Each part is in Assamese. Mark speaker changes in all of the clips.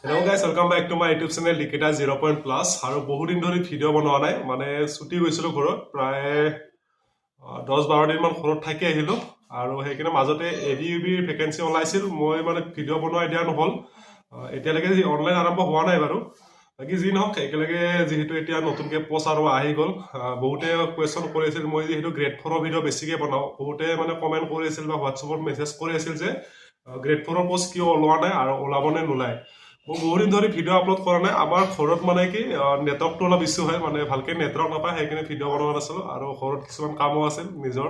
Speaker 1: Hello guys, welcome back to my YouTube channel Likita 0.plus আৰু বহুত দিন ধৰি ভিডিও বনোৱা নাই মানে ছুটি গৈছিলো ঘৰত প্ৰায় 10-12 দিন মান ঘৰত থাকি আহিলো আৰু হেকিনে মাজতে এবিইউবিৰ ভ্যাকেন্সি ওলাইছিল মই মানে ভিডিও বনোৱা দিয়া নহল এতিয়ালৈকে অনলাইন আৰম্ভ হোৱা নাই বাৰু বাকি যি নহওক একেলগে যেহেতু এতিয়া নতুনকে পোষ্ট আৰু আহি গল বহুতে কোৱেশ্চন কৰিছিল মই যেহেতু গ্ৰেড 4 ৰ ভিডিও বেছিকে বনাও বহুতে মানে কমেন্ট কৰিছিল বা হোৱাটছএপত মেছেজ কৰিছিল যে গ্ৰেড 4 ৰ পোষ্ট কিয় ওলোৱা নাই আৰু ওলাবনে নোলায় মই বহুত দিন ধৰি ভিডিও আপলোড কৰা নাই আমাৰ ঘৰত মানে কি নেটৱৰ্কটো অলপ ইছ্যু হয় মানে ভালকে নেটৱৰ্ক নাপায় সেইকাৰণে ভিডিও বনোৱা নাছিলো আৰু ঘৰত কিছুমান কামো আছিল নিজৰ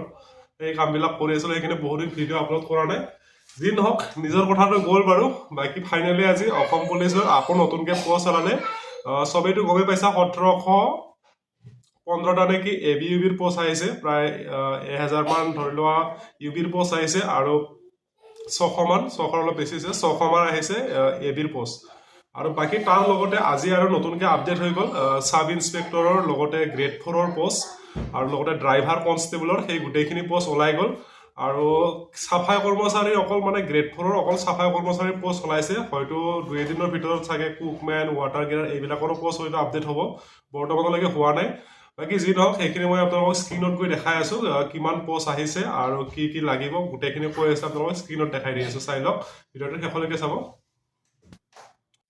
Speaker 1: এই কামবিলাক কৰি আছিলো সেইকাৰণে বহুত দিন ভিডিও আপলোড কৰা নাই যি নহওক নিজৰ কথাটো গ'ল বাৰু বাকি ফাইনেলি আজি অসম পুলিচৰ আকৌ নতুনকে পোষ্ট ওলালে সবেইটো গমে পাইছা 1715টা নেকি এবিইউবিৰ পোষ্ট আহিছে প্ৰায় 1000 মান ধৰি লোৱা ইউবিৰ পোষ্ট আহিছে আৰু 600 অলপ বেছি আছে 600 মান আহিছে এবিৰ পোষ্ট আৰু বাকি তাৰ লগতে আজি আৰু নতুনকে আপডেট হৈ গল সাব ইন্সপেক্টৰৰ লগতে গ্ৰেড 4 ৰ পোষ্ট আৰু লগতে ড্ৰাইভাৰ কনষ্টেবলৰ সেই গোটেইখিনি পোষ্ট ওলাই গল আৰু সাফাই কৰ্মচাৰী অকল মানে গ্ৰেড 4 ৰ অকল সাফাই কৰ্মচাৰী পোষ্ট ওলাইছে হয়তো দুই দিনৰ ভিতৰত চাগে কুকম্যান ওয়াটাৰ গিয়াৰ এইবিলাকৰ পোষ্ট হয়তো আপডেট হ'ব বৰ্তমানলৈকে হোৱা নাই বাকি যি নহওক সেইখিনি মই আপোনালোকক স্ক্ৰীনত গৈ দেখাই আছো কিমান পোষ্ট আহিছে আৰু কি লাগিব গোটেইখিনি কৈ আছে আপোনালোকক স্ক্ৰীনত দেখাই দি আছো চাই লওক ভিডিওটো শেষলৈকে চাব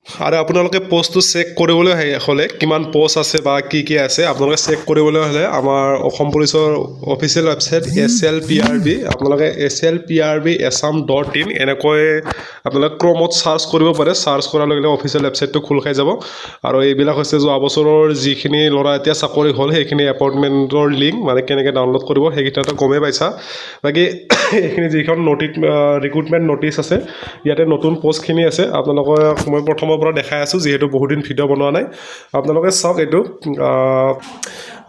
Speaker 1: আৰু আপোনালোকে পোষ্টটো চেক কৰিবলৈ হলে কিমান পোষ্ট আছে বা কি আছে আপোনালোকে চেক কৰিবলৈ হলে আমাৰ অসম পুলিচৰ অফিচিয়েল ওয়েবসাইট SLPRB আপোনালোকে slprbassam.in এনেকৈ আপোনালোকে ক্ৰমত সাৰ্চ কৰিব পাৰে সাৰ্চ কৰাৰ লগে লগে অফিচিয়েল ওয়েবসাইটটো খোল খাই যাব আৰু এইবিলাক হৈছে যোৱা বছৰৰ যিখিনি ল'ৰা এতিয়া চাকৰি হ'ল সেইখিনি এপইণ্টমেণ্টৰ লিংক মানে কেনেকৈ ডাউনলোড কৰিব সেইকেইটাটো গমেই পাইছা বাকি এইখিনি যিখন ৰিক্ৰুটমেণ্ট নটিচ আছে ইয়াতে নতুন পোষ্টখিনি আছে আপোনালোকক মই প্ৰথমৰ পৰা দেখাই আছো যেহেতু বহুত দিন ভিডিও বনোৱা নাই আপোনালোকে চাওক এইটো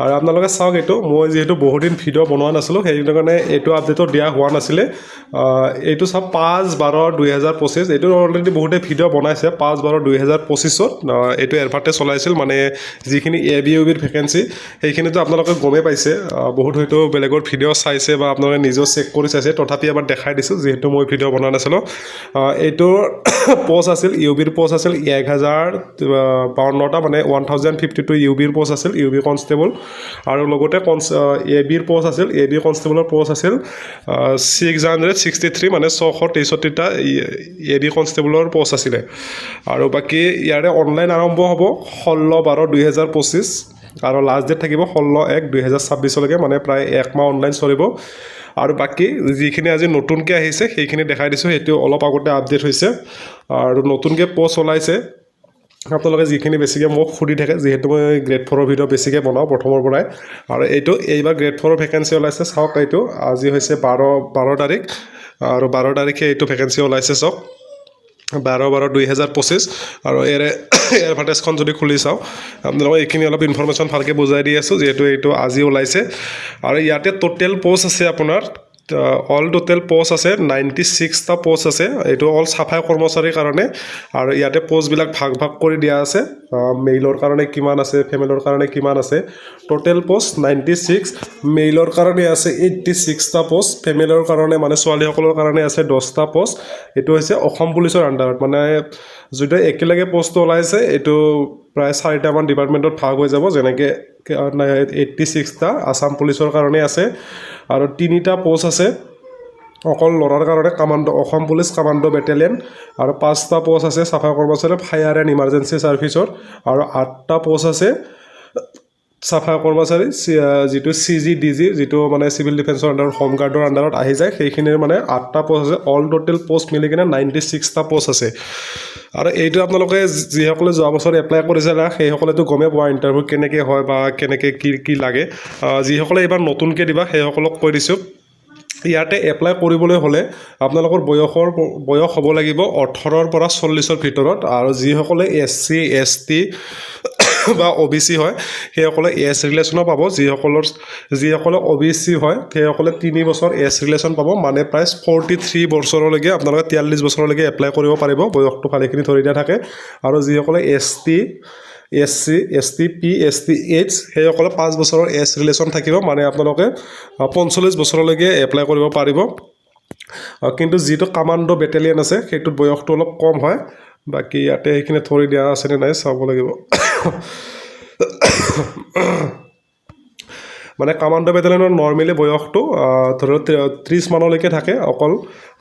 Speaker 1: আৰু আপোনালোকে চাওক এইটো মই যেহেতু বহুত দিন ভিডিও বনোৱা নাছিলো সেই কাৰণে এইটো আপডেটত দিয়া হোৱা নাছিলে এইটো সব 5/12/2025 এইটো অলৰেডি বহুতে ভিডিও বনাইছে 5/12/2025ত এইটো এডভাৰটাইজ চলাইছিল মানে যিখিনি এবিইউবিৰ ভ্যাকেন্সি সেইখিনিতো আপোনালোকে গমে পাইছে বহুত হয়তো বেলেগৰ ভিডিও চাইছে বা আপোনালোকে নিজেও চেক কৰি চাইছে তথাপি এবাৰ দেখাই দিছো যেহেতু মই ভিডিও বনোৱা নাছিলো এইটো পোষ্ট আছিল ইউবিৰ পোষ্ট আছিল 1052টা মানে 1052 ইউবিৰ পোষ্ট আছিল ইউবি কনষ্টেবল আৰু লগতে এবিৰ পোষ্ট আছিল এবি কনষ্টেবলৰ পোষ্ট আছিল 663 মানে 663টা এবি কনষ্টেবলৰ পোষ্ট আছিলে আৰু বাকি ইয়াৰে অনলাইন আৰম্ভ হ'ব 16/12/2025 আৰু লাষ্ট ডেট থাকিব 16/1/2026 লৈকে মানে প্ৰায় এক মাহ অনলাইন চলিব আৰু বাকি যিখিনি আজি নতুনকৈ আহিছে সেইখিনি দেখাই দিছো সেইটো অলপ আগতে আপডেট হৈছে আৰু নতুনকৈ পোষ্ট ওলাইছে আপোনালোকে যিখিনি বেছিকৈ মোক সুধি থাকে যেহেতু মই গ্ৰেড 4 ৰ ভিডিও বেছিকৈ বনাওঁ প্ৰথমৰ পৰাই আৰু এইবাৰ গ্ৰেড 4 ৰ ভ্যাকেন্সি ওলাইছে চাওক এইটো আজি হৈছে 12 তাৰিখ আৰু 12 তাৰিখে এইটো ভ্যাকেন্সি ওলাইছে চাওক 12/12/2025 আৰু এডভাৰটাইজখন যদি খুলি চাওঁ আপোনালোকে এইখিনি অলপ ইনফৰমেশ্যন ভালকৈ বুজাই দি আছো যেহেতু এইটো আজি ওলাইছে আৰু ইয়াতে টোটেল পোষ্ট আছে আপোনাৰ অল টোটেল পোষ্ট আছে 96টা পোষ্ট আছে এইটো অল সাফাই কৰ্মচাৰীৰ কাৰণে আৰু ইয়াতে পোষ্টবিলাক ভাগ কৰি দিয়া আছে মেইলৰ কাৰণে কিমান আছে ফিমেলৰ কাৰণে কিমান আছে টোটেল পোষ্ট 96 মেইলৰ কাৰণে আছে 86টা পোষ্ট ফিমেলৰ কাৰণে মানে ছোৱালীসকলৰ কাৰণে আছে 10টা পোষ্ট এইটো হৈছে অসম পুলিচৰ আন্ডাৰত মানে যদি একেলগে পোষ্টটো ওলাইছে এইটো প্ৰায় 4টা মান ডিপাৰ্টমেণ্টত ভাগ হৈ যাব যেনেকৈ 86টা আসাম পুলিচৰ কাৰণে আছে আৰু 3টা পোষ্ট আছে অকল ল'ৰাৰ কাৰণে commando Assam police commando battalion আৰু 5টা পোষ্ট আছে সাফাই কৰ্মচাৰী ফায়াৰ এণ্ড ইমাৰ্জেন্সি সাৰ্ভিসৰ আৰু 8টা পোষ্ট আছে সাফাই কৰ্মচাৰী যেটো CGDG যেটো মানে সিভিল ডিফেন্সৰ আন্ডাৰত হোম গাৰ্ডৰ আন্ডাৰত আহি যায় সেইখিনিৰ মানে 8টা পোষ্ট আছে অল টোটেল পোষ্ট মিলি কিনে 96টা পোষ্ট আছে আৰু এইটো আপোনালোকে যিসকলে যোৱা বছৰ এপ্লাই কৰিছে না সেইসকলেতো গমে পোৱা ইণ্টাৰভিউ কেনেকৈ হয় বা কেনেকৈ কি লাগে যিসকলে এবাৰ নতুনকৈ দিবা সেইসকলক কৈ দিছো ইয়াতে এপ্লাই কৰিবলৈ হলে আপোনালোকৰ বয়স হ'ব লাগিব 18 পৰা 40ৰ ভিতৰত আৰু যিসকলে SC ST বা OBC হয় সেইসকলে এছ ৰিলেশ্যনো পাব যিসকলে OBC হয় সেইসকলে 3 বছৰ এছ ৰিলেশ্যন পাব মানে প্ৰায় 43 বছৰলৈকে আপোনালোকে 43 বছৰলৈকে এপ্লাই কৰিব পাৰিব বয়সটো ভালেখিনি ধৰি দিয়া থাকে আৰু যিসকলে ST SC ST P ST H সেইসকলে 5 বছৰৰ এছ ৰিলেশ্যন থাকিব মানে আপোনালোকে 45 বছৰলৈকে এপ্লাই কৰিব পাৰিব কিন্তু যেটো কমান্ডো বেটেলিয়ন আছে সেইটো বয়সটো অলপ কম হয় বাকী ইয়াতে সেইখিনি থৰি দিয়া আছেনে নাই চাব লাগিব মানে কামাণ্ডো বেটেলিয়নৰ নৰ্মেলি বয়সটো ধৰক 30 মানলৈকে থাকে অকল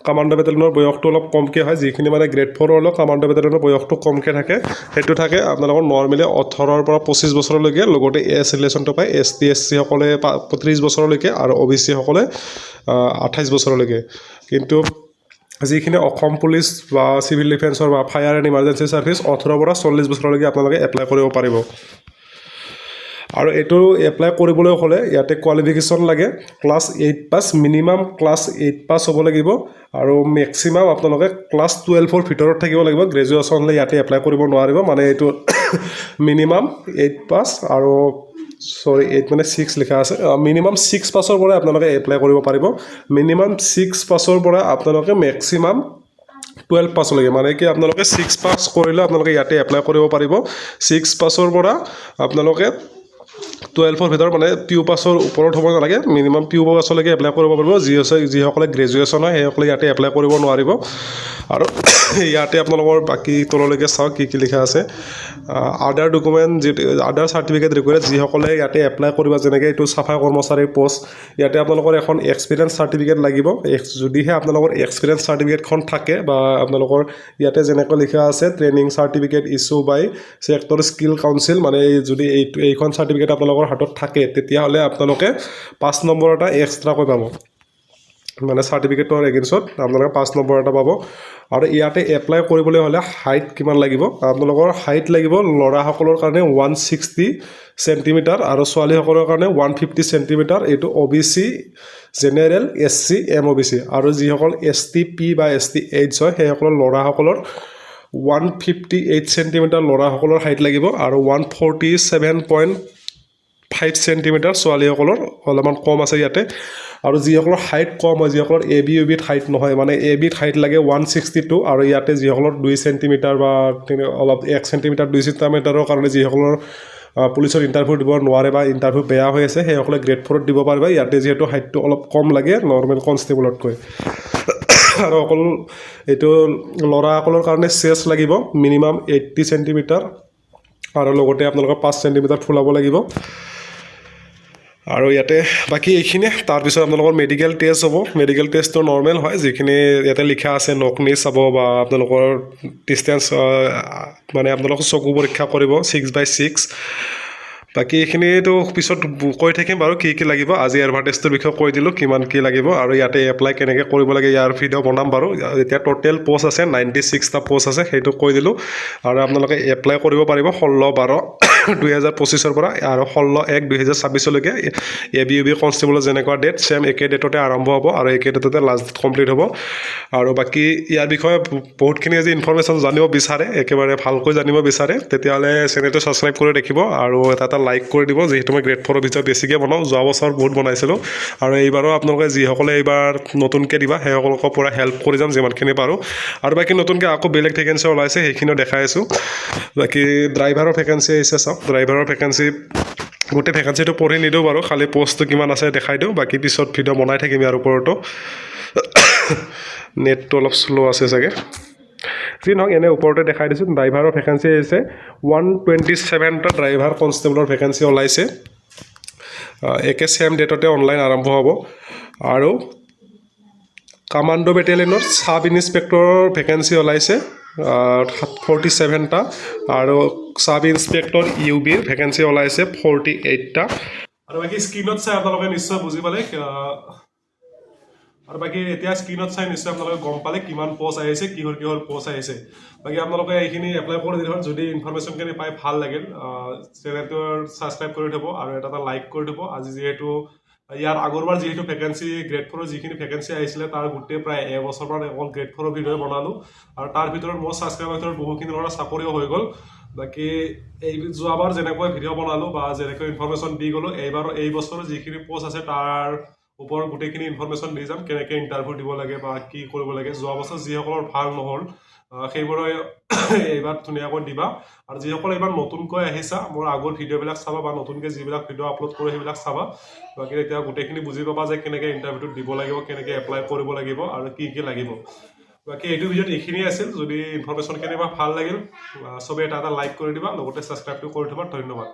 Speaker 1: কামাণ্ডো বেটেলিয়নৰ বয়সটো অলপ কমকৈ হয় যিখিনি মানে গ্ৰেড 4 হ'লেও কামাণ্ডো বেটেলিয়নৰ বয়সটো কমকৈ থাকে সেইটো থাকে আপোনালোকৰ নৰ্মেলি 18 পৰা 25 বছৰলৈকে লগতে এছ ৰিলেশ্যনটো পায় ST SC সকলে 30 বছৰলৈকে আৰু OBC সকলে 28 বছৰলৈকে কিন্তু যিখিনি অসম পুলিচ বা চিভিল ডিফেন্সৰ বা ফায়াৰ এণ্ড ইমাৰ্জেঞ্চি ছাৰ্ভিচ 18 পৰা 40 বছৰলৈকে আপোনালোকে এপ্লাই কৰিব পাৰিব আৰু এইটো এপ্লাই কৰিবলৈ হ'লে ইয়াতে কোৱালিফিকেশ্যন লাগে ক্লাছ 8 পাছ মিনিমাম ক্লাছ 8 পাছ হ'ব লাগিব আৰু মেক্সিমাম আপোনালোকে ক্লাছ 12ৰ ভিতৰত থাকিব লাগিব গ্ৰেজুৱেশ্যন হ'লে ইয়াতে এপ্লাই কৰিব নোৱাৰিব মানে এইটো মিনিমাম 8 পাছ আৰু 8 মানে 6 লিখা আছে মিনিমাম 6 পাছৰ পৰা আপোনালোকে এপ্লাই কৰিব পাৰিব মিনিমাম 6 পাছৰ পৰা আপোনালোকে মেক্সিমাম 12 পাছলৈকে মানে কি আপোনালোকে 6 পাছ কৰিলে আপোনালোকে ইয়াতে এপ্লাই কৰিব পাৰিব 6 পাছৰ পৰা আপোনালোকে 12ৰ ভিতৰত মানে পিউ পাছৰ ওপৰত হ'ব নালাগে মিনিমাম পিউ পাছলৈকে এপ্লাই কৰিব পাৰিব যিসকলে গ্ৰেজুৱেশ্যন হয় সেইসকলে ইয়াতে এপ্লাই কৰিব নোৱাৰিব আৰু ইয়াতে আপোনালোকৰ বাকী তললৈকে চাওক কি কি লিখা আছে আদাৰ ডকুমেণ্ট আদাৰ চাৰ্টিফিকেট ৰিকুৱাৰ্ড যিসকলে ইয়াতে এপ্লাই কৰিব যেনেকৈ এইটো চাফাই কৰ্মচাৰীৰ পষ্ট ইয়াতে আপোনালোকৰ এখন এক্সপিৰিয়েঞ্চ চাৰ্টিফিকেট লাগিব যদিহে আপোনালোকৰ এক্সপিৰিয়েঞ্চ চাৰ্টিফিকেটখন থাকে বা আপোনালোকৰ ইয়াতে যেনেকৈ লিখা আছে ট্ৰেইনিং চাৰ্টিফিকেট ইছ্যু বাই ছেক্টৰ স্কিল কাউন্সিল মানে যদি এইখন চাৰ্টিফিকেট আপোনালোকৰ হাতত থাকে তেতিয়াহ'লে আপোনালোকে 5 নম্বৰ এটা এক্সট্ৰাকৈ পাব মানে চাৰ্টিফিকেটৰ এগেইনষ্টত আপোনালোকে 5 নম্বৰ এটা পাব আৰু ইয়াতে এপ্লাই কৰিবলৈ হ'লে হাইট কিমান লাগিব আপোনালোকৰ হাইট লাগিব ল'ৰাসকলৰ কাৰণে 160 চেণ্টিমিটাৰ আৰু ছোৱালীসকলৰ কাৰণে 150 চেণ্টিমিটাৰ এইটো OBC জেনেৰেল SC MOBC আৰু যিসকল ST P বা ST H হয় সেইসকলৰ ল'ৰাসকলৰ 158 চেণ্টিমিটাৰ ল'ৰাসকলৰ হাইট লাগিব আৰু 147.5 চেণ্টিমিটাৰ ছোৱালীসকলৰ অলপমান কম আছে ইয়াতে আৰু যিসকলৰ হাইট কম হয় যিসকলৰ ABUBত হাইট নহয় মানে ABত হাইট লাগে 162 আৰু ইয়াতে যিসকলৰ 2 চেণ্টিমিটাৰ বা অলপ 1 চেণ্টিমিটাৰ 2 চেণ্টিমিটাৰৰ কাৰণে যিসকলৰ পুলিচৰ ইণ্টাৰভিউ দিব নোৱাৰে বা ইণ্টাৰভিউ বেয়া হৈ আছে সেইসকলে গ্ৰেড 4ত দিব পাৰিবা ইয়াতে যিহেতু হাইটটো অলপ কম লাগে নৰ্মেল কনষ্টেবলতকৈ আৰু অকল এইটো ল'ৰাসকলৰ কাৰণে চেষ্ট লাগিব মিনিমাম 80 চেণ্টিমিটাৰ আৰু লগতে আপোনালোকৰ 5 চেণ্টিমিটাৰ ফুলাব লাগিব আৰু ইয়াতে বাকী এইখিনি তাৰপিছত আপোনালোকৰ মেডিকেল টেষ্ট হ'ব মেডিকেল টেষ্টটো নৰ্মেল হয় যিখিনি ইয়াতে লিখা আছে নকনি চাব বা আপোনালোকৰ ডিষ্টেঞ্চ মানে আপোনালোকৰ চকু পৰীক্ষা কৰিব 6/6 বাকী এইখিনিতো পিছত কৈ থাকিম বাৰু কি কি লাগিব আজি এডভাৰটাইজটোৰ বিষয়ে কৈ দিলোঁ কিমান কি লাগিব আৰু ইয়াতে এপ্লাই কেনেকৈ কৰিব লাগে ইয়াৰ ভিডিঅ' বনাম বাৰু এতিয়া টোটেল পষ্ট আছে 96টা পষ্ট আছে সেইটো কৈ দিলোঁ আৰু আপোনালোকে এপ্লাই কৰিব পাৰিব 16/12/2025 পৰা আৰু 16/1/2026লৈকে ABUB কনষ্টেবলৰ যেনেকুৱা ডেট ছেম একে ডেটতে আৰম্ভ হ'ব আৰু একে ডেটতে লাষ্ট ডেট কমপ্লিট হ'ব আৰু বাকী ইয়াৰ বিষয়ে বহুতখিনি আজি ইনফৰমেশ্যন জানিব বিচাৰে একেবাৰে ভালকৈ জানিব বিচাৰে তেতিয়াহ'লে চেনেলটো ছাবস্ক্ৰাইব কৰি ৰাখিব আৰু এটা লাইক কৰি দিব যিহেতু মই গ্ৰেড 4ৰ ভিতৰত বেছিকৈ বনাওঁ যোৱা বছৰ বহুত বনাইছিলোঁ আৰু এইবাৰো আপোনালোকে যিসকলে এইবাৰ নতুনকৈ দিবা সেইসকলকৰ পৰা হেল্প কৰি যাম যিমানখিনি পাৰোঁ আৰু বাকী নতুনকৈ আকৌ বেলেগ ভেকেঞ্চি ওলাইছে সেইখিনিও দেখাই আছোঁ বাকী ড্ৰাইভাৰৰ ভেকেঞ্চি আহিছে চাওক ড্ৰাইভাৰৰ ভেকেঞ্চি গোটেই ভেকেঞ্চিটো পঢ়ি নিদিওঁ বাৰু খালি পষ্টটো কিমান আছে দেখাই দিওঁ বাকী পিছত ভিডিঅ' বনাই থাকিম ইয়াৰ ওপৰতো নেটটো অলপ শ্ল' আছে চাগে যি নহওক এনে ওপৰতে দেখাই দিছোঁ ড্ৰাইভাৰৰ ভেকেঞ্চি আহিছে 127টা ড্ৰাইভাৰ কনষ্টেবলৰ ভেকেঞ্চি ওলাইছে একে ছেম ডেটতে অনলাইন আৰম্ভ হ'ব আৰু কামাণ্ডো বেটেলিয়নৰ ছাব ইনস্পেক্টৰৰ ভেকেঞ্চি ওলাইছে 47টা আৰু ছাব ইনস্পেক্টৰ UBৰ ভেকেঞ্চি ওলাইছে 48টা আৰু বাকী স্ক্ৰীনত চাই আপোনালোকে নিশ্চয় বুজি পালে আৰু বাকী এতিয়া স্ক্ৰীনত চাই নিশ্চয় আপোনালোকে গম পালে কিমান পষ্ট আহিছে কিহৰ পষ্ট আহিছে বাকী আপোনালোকে এইখিনি এপ্লাই কৰি দিলে যদি ইনফৰমেশ্যনখিনি পাই ভাল লাগিল চেনেলটোৰ ছাবস্ক্ৰাইব কৰি থ'ব আৰু এটা লাইক কৰি দিব আজি যিহেতু ইয়াৰ আগৰবাৰ যিহেতু ভেকেঞ্চি গ্ৰেড 4ৰ যিখিনি ভেকেঞ্চি আহিছিলে তাৰ গোটেই প্ৰায় এবছৰ পৰা অকল গ্ৰেড 4ৰ ভিডিঅ' বনালোঁ আৰু তাৰ ভিতৰত মোৰ ছাবস্ক্ৰাইবৰ ভিতৰত বহুখিনি ল'ৰা চাকৰিও হৈ গ'ল বাকী এই যোৱাবাৰ যেনেকৈ ভিডিঅ' বনালোঁ বা যেনেকৈ ইনফৰমেশ্যন দি গ'লোঁ এই বছৰৰ যিখিনি পষ্ট আছে তাৰ ওপৰত গোটেইখিনি ইনফৰমেশ্যন দি যাম কেনেকৈ ইণ্টাৰভিউ দিব লাগে বা কি কৰিব লাগে যোৱা বছৰ যিসকলৰ ভাল নহ'ল সেইবোৰে এইবাৰ ধুনীয়াকৈ দিবা আৰু যিসকল এইবাৰ নতুনকৈ আহিছা মোৰ আগৰ ভিডিঅ'বিলাক চাবা বা নতুনকৈ যিবিলাক ভিডিঅ' আপলোড কৰোঁ সেইবিলাক চাবা বাকী এতিয়া গোটেইখিনি বুজি পাবা যে কেনেকৈ ইণ্টাৰভিউটো দিব লাগিব কেনেকৈ এপ্লাই কৰিব লাগিব আৰু কি কি লাগিব বাকী এইটো ভিডিঅ'ত এইখিনিয়ে আছিল যদি ইনফৰমেশ্যনখিনি বা ভাল লাগিল চবেই এটা লাইক কৰি দিবা লগতে ছাবস্ক্ৰাইবটো কৰি থবা ধন্যবাদ